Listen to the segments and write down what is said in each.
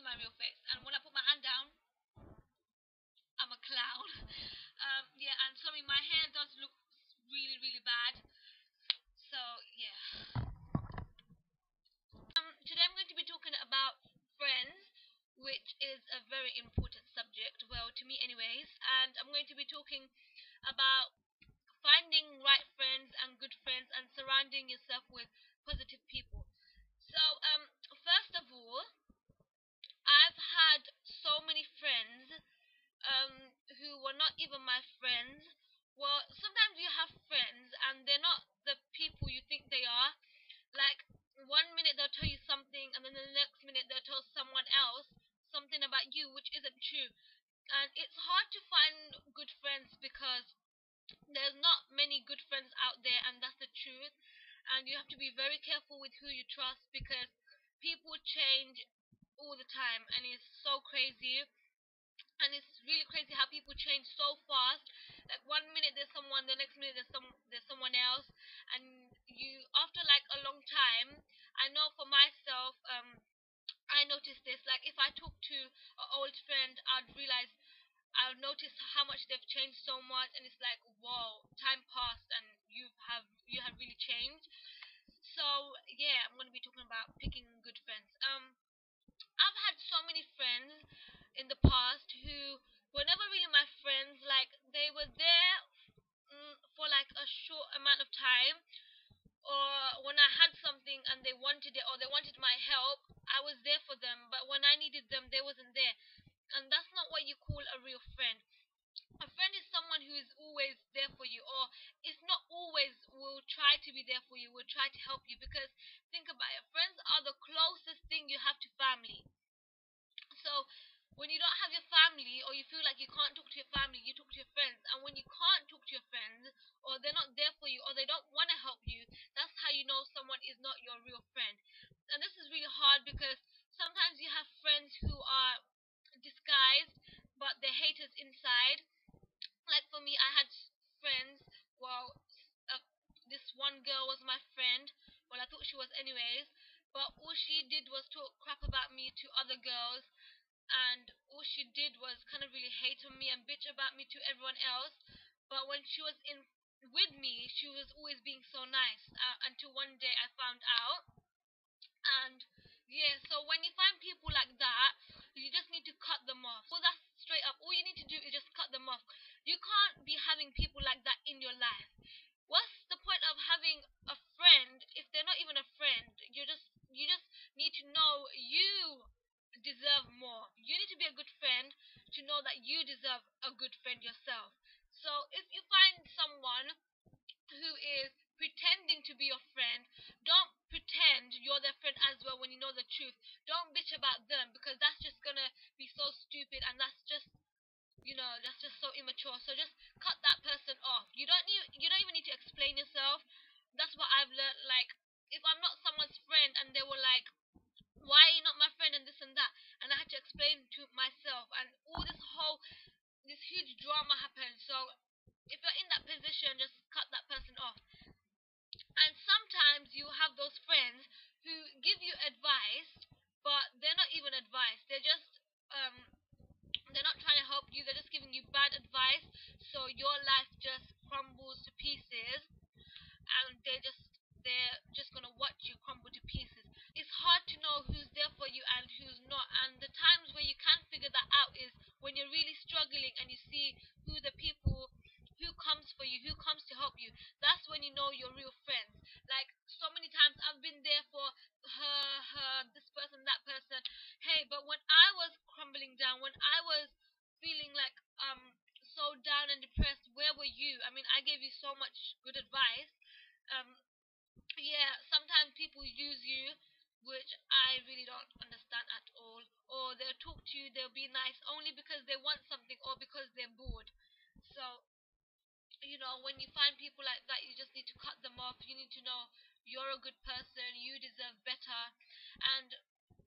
my real face. And when I put my hand down, I'm a clown. Yeah, and sorry, my hair does look really, really bad. So yeah. Today I'm going to be talking about friends, which is a very important subject. Well, to me, anyways. And I'm going to be talking about finding right friends and good friends and surrounding yourself with positive people. So, first of all, I've had so many friends who were not even my friends. Well, sometimes you have friends and they're not the people you think they are. Like, one minute they'll tell you something, and then the next minute they'll tell someone else something about you which isn't true. And it's hard to find good friends because there's not many good friends out there, and that's the truth. And you have to be very careful with who you trust because people change all the time, and it's so crazy. And it's really crazy how people change so fast. Like one minute there's someone, the next minute there's someone else, and you after like a long time. I know for myself, I noticed this. Like if I talk to an old friend, I'll notice how much they've changed so much, and it's like, whoa, time passed, and you have really changed. So yeah, I'm gonna be talking about picking good friends. I've had so many friends in the past who were never really my friends. Like they were there for like a short amount of time, or when I had something and they wanted it or they wanted my help, I was there for them. But when I needed them, they wasn't there, and that's not what you call a real friend. A friend is someone who is always there for you, or if not always, will try to be there for you, will try to help you. Because think about it, friends are the closest thing you have to family. So when you don't have your family, or you feel like you can't talk to your family, you talk to your friends. And when you can't talk to your friends, or they're not there for you, or they don't want to help you, that's how you know someone is not your real friend. And this is really hard because sometimes you have friends who are disguised, but they're haters inside. Like for me, I had friends. Well, uh, this one girl was my friend. Well, I thought she was anyways. But all she did was talk crap about me to other girls, and all she did was kind of really hate on me and bitch about me to everyone else. But when she was in with me, she was always being so nice. Until one day I found out, and yeah, so when you find people like that, you just need to cut them off. Well, that's straight up. All you need to do is just cut them off. You can't be having people like that in your life. What's the point of having a friend if they're not even a friend? You just need to know you deserve more. You need to be a good friend to know that you deserve a good friend yourself. So if you find someone who is pretending to be your friend, don't pretend you're their friend as well when you know the truth. Don't bitch about them because that's just gonna be so stupid, and that's just so immature. So just cut that person off. You don't even need to explain yourself. That's what I've learned. Like if I'm not someone's friend and they were like, why are you not my friend and this and that, and I had to explain to myself, and all this huge drama happened. So if you're in that position, just cut that person off. And sometimes you have those friends who give you advice, but they're not even advice. Um they're not trying to help you. They're just giving you bad advice. So your life just crumbles to pieces, and they're just gonna watch you crumble to pieces. It's hard to know who's there for you and who's not. And the times where you can figure that out is when you're really struggling and you see who the people who comes for you, who comes to help you. That's when you know you're real friends. Like so many times I've been there for this person, that person. Hey, but when I was crumbling down, when I was feeling like so down and depressed, where were you? I mean, I gave you so much good advice. Um, yeah, sometimes people use you, which I really don't understand at all. Or they'll talk to you, they'll be nice only because they want something or because they're bored. So, when you find people like that, you just need to cut them off. You need to know you're a good person, you deserve better. And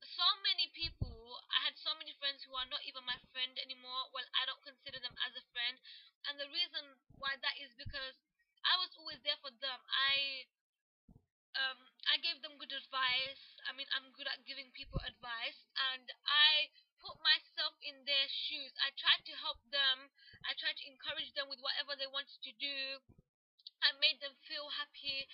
so many people, I had so many friends who are not even my friend anymore. Well, I don't consider them as a friend. And the reason why that is because I was always there for them. I gave them good advice. I mean, I'm good at giving people advice, and I their shoes. I tried to help them. I tried to encourage them with whatever they wanted to do. I made them feel happy.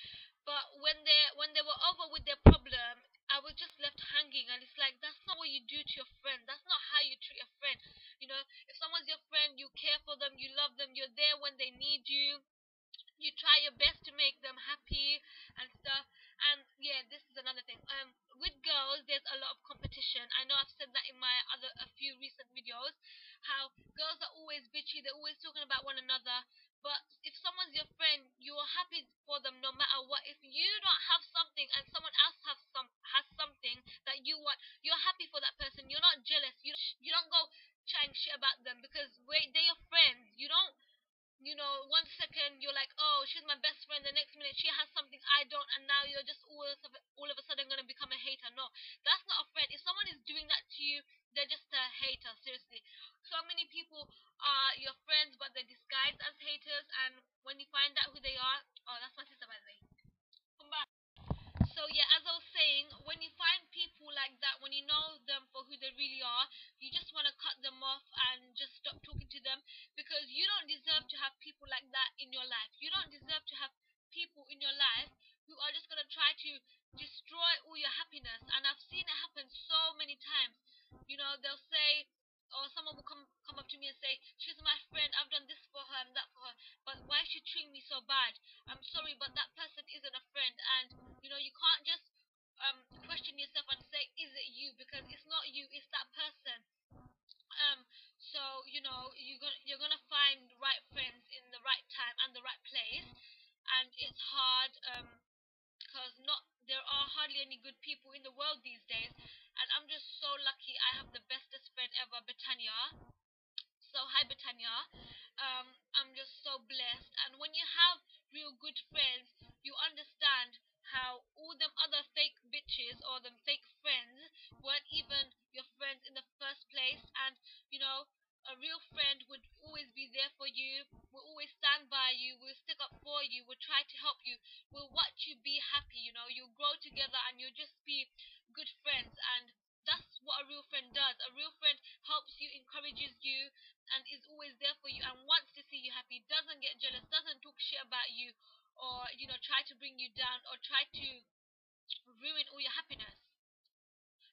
But when they were over with their problem, I was just left hanging, and it's like that's not what you do to your friend. That's not how you treat a friend. You know, if someone's your friend, you care for them, you love them, you're there when they need you. You try your best to make them happy and stuff. And yeah, this is another thing. With girls, there's a lot of competition. I know I've said that in my other a few recent videos. How girls are always bitchy. They're always talking about one another. But if someone's your friend, you're happy for them no matter what. If you don't have something and someone else has something that you want, you're happy for that person. You're not jealous. You don't go chatting shit about them because they're your friends. You don't, one second you're like, oh, she's my best friend. The next minute she has something I don't, and now you're just all of a sudden gonna become a hater. No, that's not a friend. If someone is doing that to you, they're just a hater. Seriously, so many people are your friends, but they're disguised as haters. And when you find out who they are, oh, that's my sister by the way. Come back. So yeah, as I was saying, when you find people like that, when you know them for who they really are, you just want to cut them off and just stop talking to them because you don't deserve to have people like that in your life. You don't deserve to have people in your life who are just gonna try to destroy all your happiness. And I've seen it happen so many times. They'll say, or someone will come up to me and say, "She's my friend. I've done this for her and that for her, but why is she treating me so bad? I'm sorry, but that person isn't a friend." And you can't just question yourself and say, "Is it you?" Because it's not you, it's that person. So you're gonna find the right friends in the right time and the right place, and it's hard because not there are hardly any good people in the world these days. And I'm just so lucky. I have the bestest friend ever, Betania. So hi, Betania. I'm just so blessed. And when you have real good friends, you understand how all them other fake bitches or them fake friends weren't even your friends in the first place. And you know, a real friend would always be there for you. Will always stand by you. Will stick up for you. Will try to help you. Will watch you be happy. You'll grow together and you'll just be good friends. And that's what a real friend does. A real friend helps you, encourages you, and is always there for you and wants to see you happy, doesn't get jealous, doesn't talk shit about you, or try to bring you down or try to ruin all your happiness.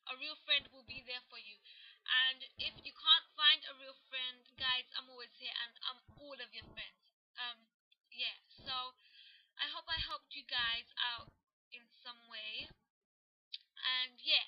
A real friend will be there for you. And if you can't find a real friend, guys, I'm always here and I'm all of your friends. Yeah, so I hope I helped you guys out in some way. And yeah,